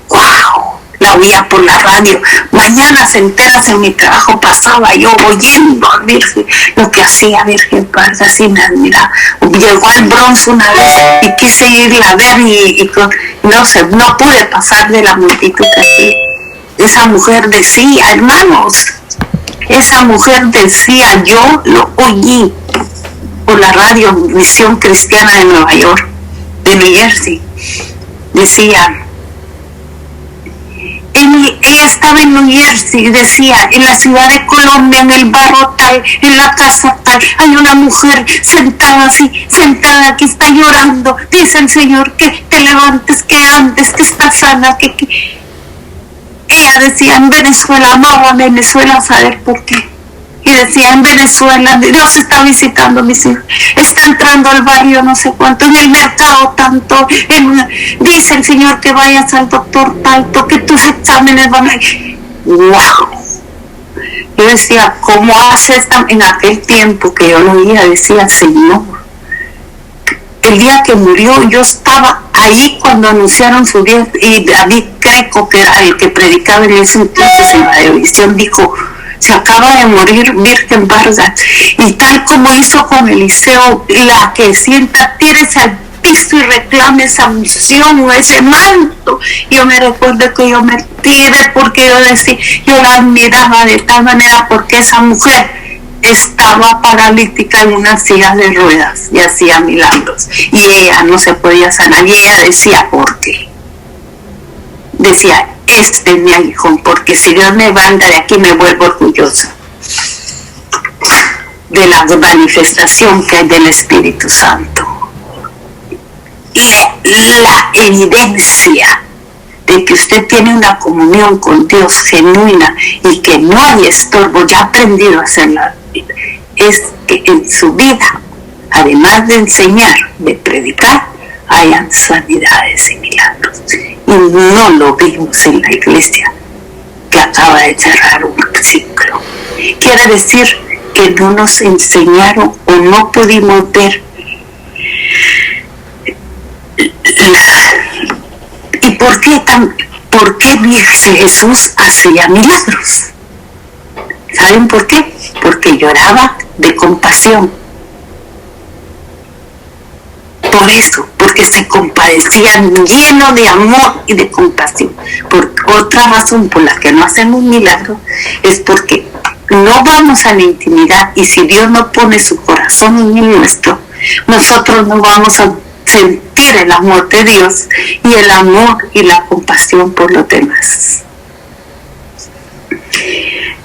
wow, la oía por la radio, mañanas enteras en mi trabajo pasaba yo oyendo a Virgen, lo que hacía Virgen Vargas y me admiraba. Llegó al Bronx una vez y quise irla a ver y no pude pasar de la multitud así. Esa mujer decía, hermanos, esa mujer decía, yo lo oí por la radio Misión Cristiana de Nueva York, de New Jersey, decía, ella estaba en New Jersey, decía, en la ciudad de Colombia, en el barrio tal, en la casa tal, hay una mujer sentada así, sentada que está llorando, dice el Señor que te levantes, que andes, que estás sana, que... Ella decía, en Venezuela, amaba a Venezuela, saber por qué. Y decía, en Venezuela, Dios está visitando a mis hijos, está entrando al barrio no sé cuánto, en el mercado tanto, dice el Señor que vayas al doctor tanto, que tus exámenes van a... ¡Wow! Yo decía, ¿cómo hace esta? En aquel tiempo que yo lo oía, decía, Señor, el día que murió yo estaba ahí cuando anunciaron su día, y David Greco, que era el que predicaba en ese entonces en la televisión, dijo, se acaba de morir Virgen Vargas, y tal como hizo con Eliseo, la que sienta, tírese al piso y reclame esa unción o ese manto. Yo me recuerdo que yo me tiré porque yo decía, yo la admiraba de tal manera porque esa mujer estaba paralítica en una silla de ruedas y hacía milagros y ella no se podía sanar, y ella decía, ¿por qué? Decía, este es mi aguijón, porque si Dios me manda de aquí me vuelvo orgullosa de la manifestación que hay del Espíritu Santo. Y la evidencia de que usted tiene una comunión con Dios genuina y que no hay estorbo, ya ha aprendido a hacerla, es que en su vida, además de enseñar, de predicar, hayan sanidades y milagros. Y no lo vimos en la iglesia que acaba de cerrar un ciclo. Quiere decir que no nos enseñaron o no pudimos ver ¿y por qué Jesús hacía milagros? ¿Saben por qué? Porque lloraba de compasión. Por eso, porque se compadecían lleno de amor y de compasión. Por otra razón por la que no hacemos milagros es porque no vamos a la intimidad, y si Dios no pone su corazón en el nuestro, nosotros no vamos a sentir el amor de Dios y el amor y la compasión por los demás.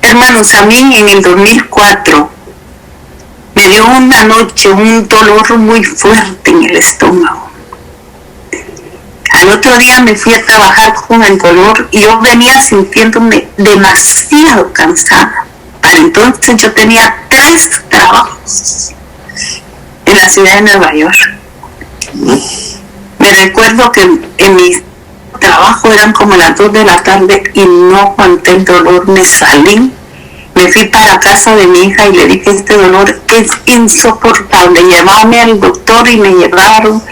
Hermanos, a mí en el 2004 me dio una noche un dolor muy fuerte en el estómago. Al otro día me fui a trabajar con el dolor y yo venía sintiéndome demasiado cansada. Para entonces yo tenía 3 trabajos en la ciudad de Nueva York. Me recuerdo que en mi trabajo eran como las 2 de la tarde y no aguanté el dolor, me salí, me fui para casa de mi hija y le dije, este dolor es insoportable, llévame al doctor, y me llevaron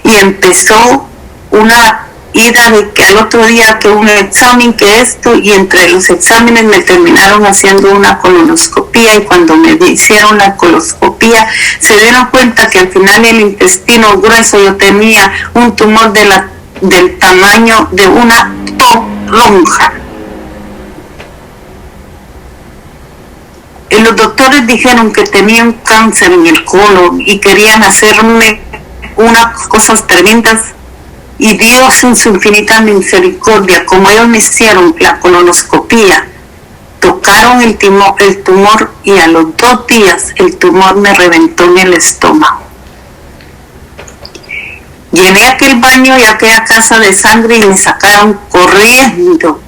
y empezó una ida de que al otro día que un examen, que esto, y entre los exámenes me terminaron haciendo una colonoscopía, y cuando me hicieron la colonoscopía se dieron cuenta que al final el intestino grueso yo tenía un tumor del tamaño de una toronja. Y los doctores dijeron que tenía un cáncer en el colon y querían hacerme unas cosas tremendas Y Dios en su infinita misericordia, como ellos me hicieron la colonoscopía, tocaron el tumor y a los 2 días el tumor me reventó en el estómago. Llené aquel baño y aquella casa de sangre y me sacaron corriendo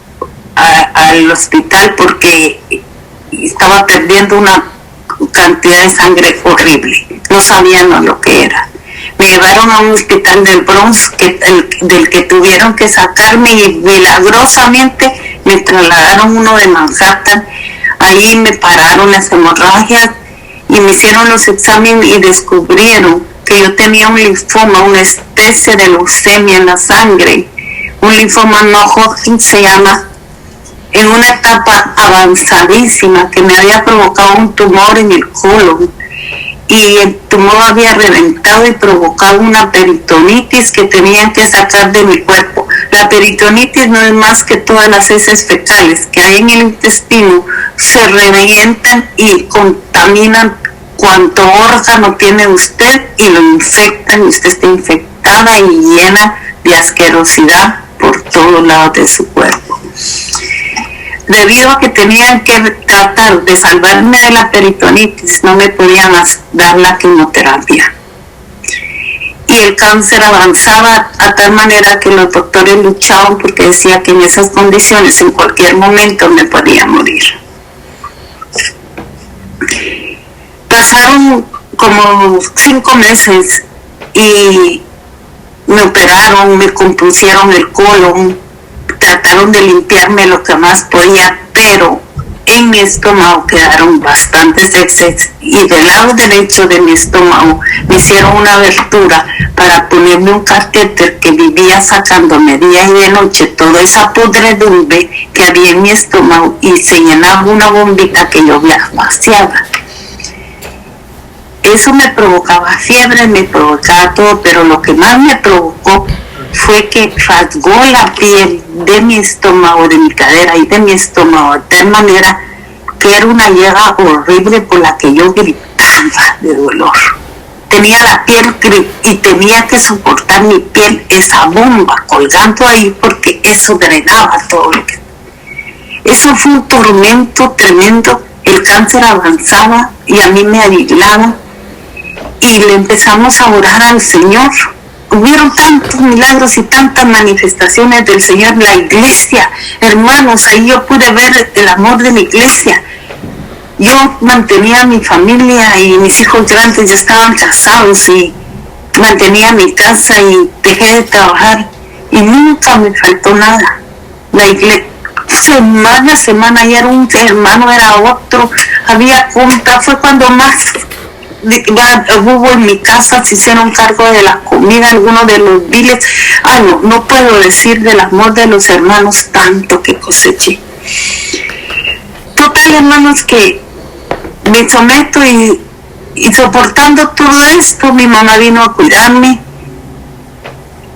al hospital porque estaba perdiendo una cantidad de sangre horrible. No sabían lo que era. Me llevaron a un hospital del Bronx del que tuvieron que sacarme y milagrosamente me trasladaron uno de Manhattan. Ahí me pararon las hemorragias y me hicieron los exámenes y descubrieron que yo tenía un linfoma, una especie de leucemia en la sangre. Un linfoma no Hodgkin se llama, en una etapa avanzadísima que me había provocado un tumor en el colon. Y el tumor había reventado y provocado una peritonitis que tenían que sacar de mi cuerpo. La peritonitis no es más que todas las heces fecales que hay en el intestino, se revientan y contaminan cuanto órgano tiene usted y lo infectan y usted está infectada y llena de asquerosidad por todos lados de su cuerpo. Debido a que tenían que tratar de salvarme de la peritonitis, no me podían dar la quimioterapia. Y el cáncer avanzaba a tal manera que los doctores luchaban porque decían que en esas condiciones en cualquier momento me podía morir. Pasaron como 5 meses y me operaron, me compusieron el colon, trataron de limpiarme lo que más podía, pero en mi estómago quedaron bastantes excesos y del lado derecho de mi estómago me hicieron una abertura para ponerme un catéter que vivía sacándome día y de noche toda esa podredumbre que había en mi estómago y se llenaba una bombita que yo vaciaba. Eso me provocaba fiebre, me provocaba todo, pero lo que más me provocó fue que rasgó la piel de mi estómago, de mi cadera y de mi estómago, de tal manera que era una llaga horrible por la que yo gritaba de dolor. Tenía la piel y tenía que soportar mi piel esa bomba colgando ahí porque eso drenaba todo lo que... Eso fue un tormento tremendo. El cáncer avanzaba y a mí me aislaba y le empezamos a orar al Señor. Hubieron tantos milagros y tantas manifestaciones del Señor en la iglesia, hermanos, ahí yo pude ver el amor de la iglesia. Yo mantenía a mi familia y mis hijos grandes ya estaban casados y mantenía mi casa y dejé de trabajar y nunca me faltó nada. La iglesia, semana a semana, ya era un hermano, era otro, había compra, fue cuando más hubo en mi casa, se hicieron cargo de la comida, algunos de los biles. No puedo decir del amor de los hermanos tanto que coseché. Total, hermanos, que me someto y soportando todo esto, mi mamá vino a cuidarme.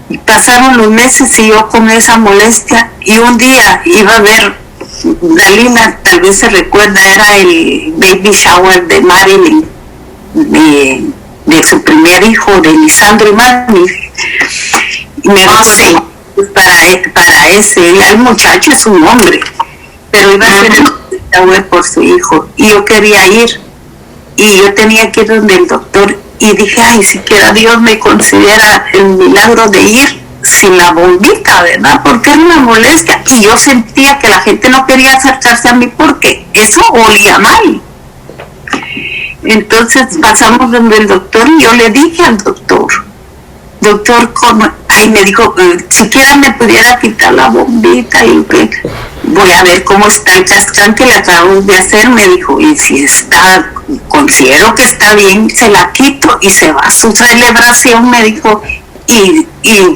Y pasaron los meses y yo con esa molestia, y un día iba a ver, Dalila tal vez se recuerda, era el baby shower de Marilyn, de su primer hijo, de Lisandro y Mami, y me dice, para ese, el muchacho es un hombre, pero iba a ser el shower por su hijo, y yo quería ir, y yo tenía que ir donde el doctor, y dije, ay, siquiera Dios me considera el milagro de ir sin la bombita, ¿verdad? Porque era una molestia, y yo sentía que la gente no quería acercarse a mí porque eso olía mal. Entonces pasamos donde el doctor y yo le dije al doctor, ¿cómo? Ay, me dijo, siquiera me pudiera quitar la bombita y voy a ver cómo está el cascán que le acabamos de hacer, me dijo, y si está, considero que está bien, se la quito y se va a su celebración, me dijo, y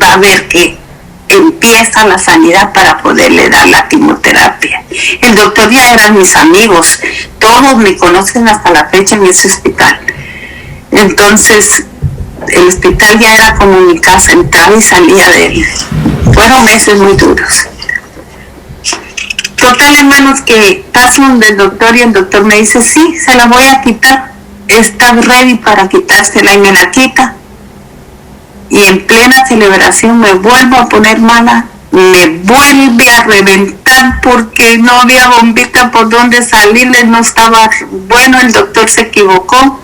va a ver que empieza la sanidad para poderle dar la quimioterapia. El doctor ya eran mis amigos, todos me conocen hasta la fecha en ese hospital. Entonces, el hospital ya era como mi casa, entraba y salía de él. Fueron meses muy duros. Total, hermanos, que paso donde el doctor y el doctor me dice, sí, se la voy a quitar, está ready para quitársela y me la quita. y en plena celebración me vuelvo a poner mala, me vuelve a reventar porque no había bombita por donde salirle, no estaba bueno, el doctor se equivocó,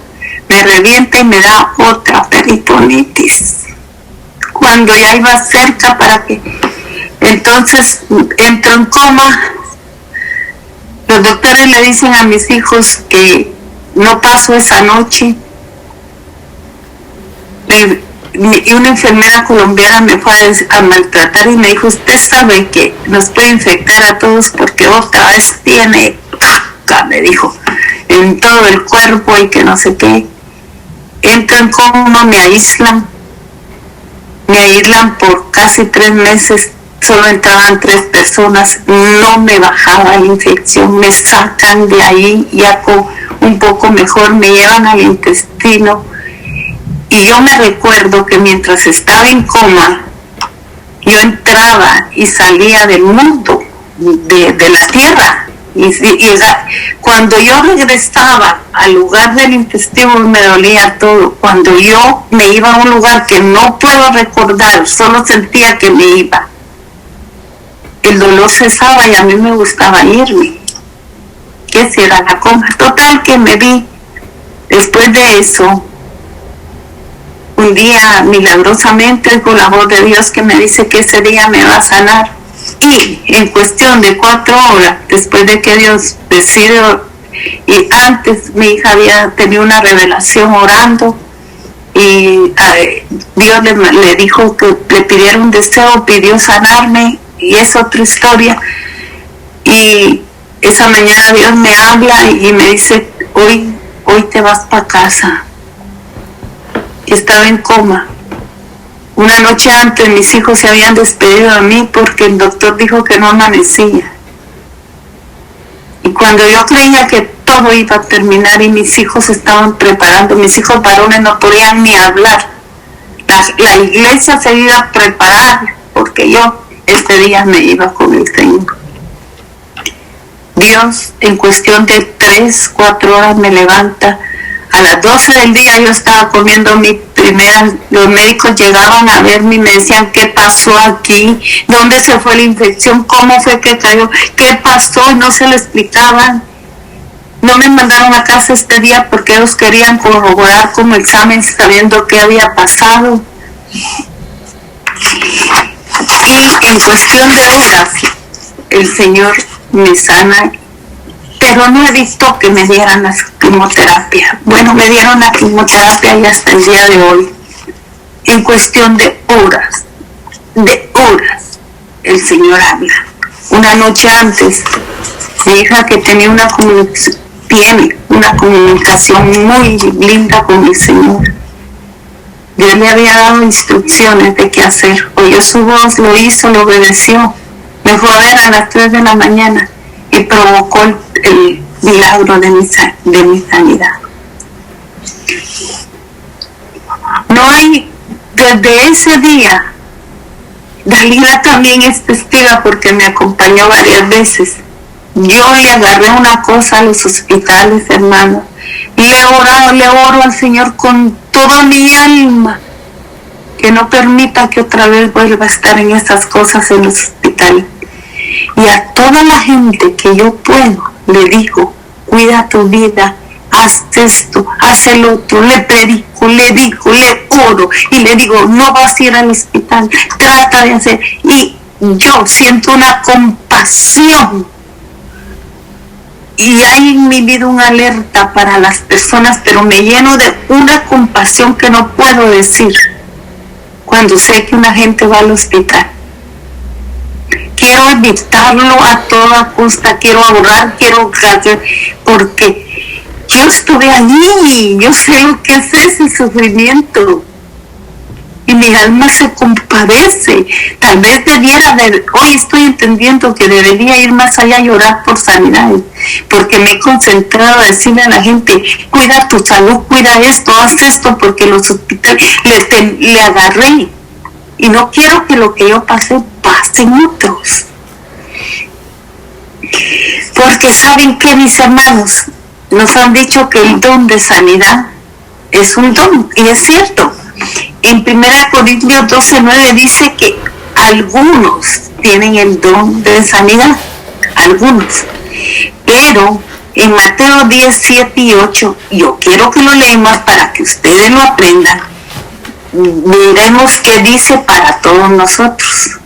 me revienta y me da otra peritonitis. Cuando ya iba cerca para que... Entonces entro en coma. Los doctores le dicen a mis hijos que no paso esa noche. Y una enfermera colombiana me fue a maltratar y me dijo, usted sabe que nos puede infectar a todos porque otra vez tiene caca, me dijo, en todo el cuerpo y que no sé qué. Entro en coma, me aíslan por casi 3 meses, solo entraban 3 personas, no me bajaba la infección, me sacan de ahí ya un poco mejor, me llevan al intestino. Y yo me recuerdo que mientras estaba en coma, yo entraba y salía del mundo, de la tierra. Y cuando yo regresaba al lugar del intestino me dolía todo. Cuando yo me iba a un lugar que no puedo recordar, solo sentía que me iba. El dolor cesaba y a mí me gustaba irme. ¿Qué será la coma? Total que me vi. Después de eso, un día milagrosamente oigo la voz de Dios que me dice que ese día me va a sanar. Y en cuestión de 4 horas, después de que Dios decidió, y antes mi hija había tenido una revelación orando, y Dios le dijo que le pidiera un deseo, pidió sanarme, y es otra historia. Y esa mañana Dios me habla y me dice, hoy te vas para casa. Estaba en coma. Una noche antes mis hijos se habían despedido de mí porque el doctor dijo que no amanecía. Y cuando yo creía que todo iba a terminar y mis hijos estaban preparando, mis hijos varones no podían ni hablar. La iglesia se iba a preparar porque yo este día me iba con el Señor. Dios en cuestión de 3, 4 horas me levanta. A las 12 del día yo estaba comiendo mi primera, los médicos llegaban a verme y me decían, ¿qué pasó aquí? ¿Dónde se fue la infección? ¿Cómo fue que cayó? ¿Qué pasó? No se lo explicaban. No me mandaron a casa este día porque ellos querían corroborar como examen sabiendo qué había pasado. Y en cuestión de horas, el Señor me sana, pero no evitó que me dieran la quimioterapia. Bueno, me dieron la quimioterapia y hasta el día de hoy, en cuestión de horas, el Señor habla. Una noche antes, mi hija que tenía tiene una comunicación muy linda con el Señor. Dios le había dado instrucciones de qué hacer. Oyó su voz, lo hizo, lo obedeció. Me fue a ver a las 3 de la mañana y provocó el milagro de mi sanidad. No hay, desde ese día, Dalila también es testiga porque me acompañó varias veces. Yo le agarré una cosa a los hospitales, hermano. Le oro al Señor con toda mi alma que no permita que otra vez vuelva a estar en esas cosas en los hospitales. Y a toda la gente que yo puedo, le digo, cuida tu vida, haz esto, haz el otro, le predico, le digo, le oro y le digo, no vas a ir al hospital, trata de hacer. Y yo siento una compasión y hay en mi vida una alerta para las personas, pero me lleno de una compasión que no puedo decir cuando sé que una gente va al hospital. Quiero evitarlo a toda costa, quiero ahorrar, porque yo estuve allí, yo sé lo que es ese sufrimiento y mi alma se compadece. Tal vez hoy estoy entendiendo que debería ir más allá y orar por sanidad, porque me he concentrado a decirle a la gente, cuida tu salud, cuida esto, haz esto, porque los hospitales le agarré y no quiero que lo que yo pasé pasen otros. Porque saben que mis hermanos nos han dicho que el don de sanidad es un don, y es cierto. En 1 Corintios 12:9 dice que algunos tienen el don de sanidad, algunos. Pero en Mateo 10:7-8, yo quiero que lo leemos para que ustedes lo aprendan. Miremos qué dice para todos nosotros.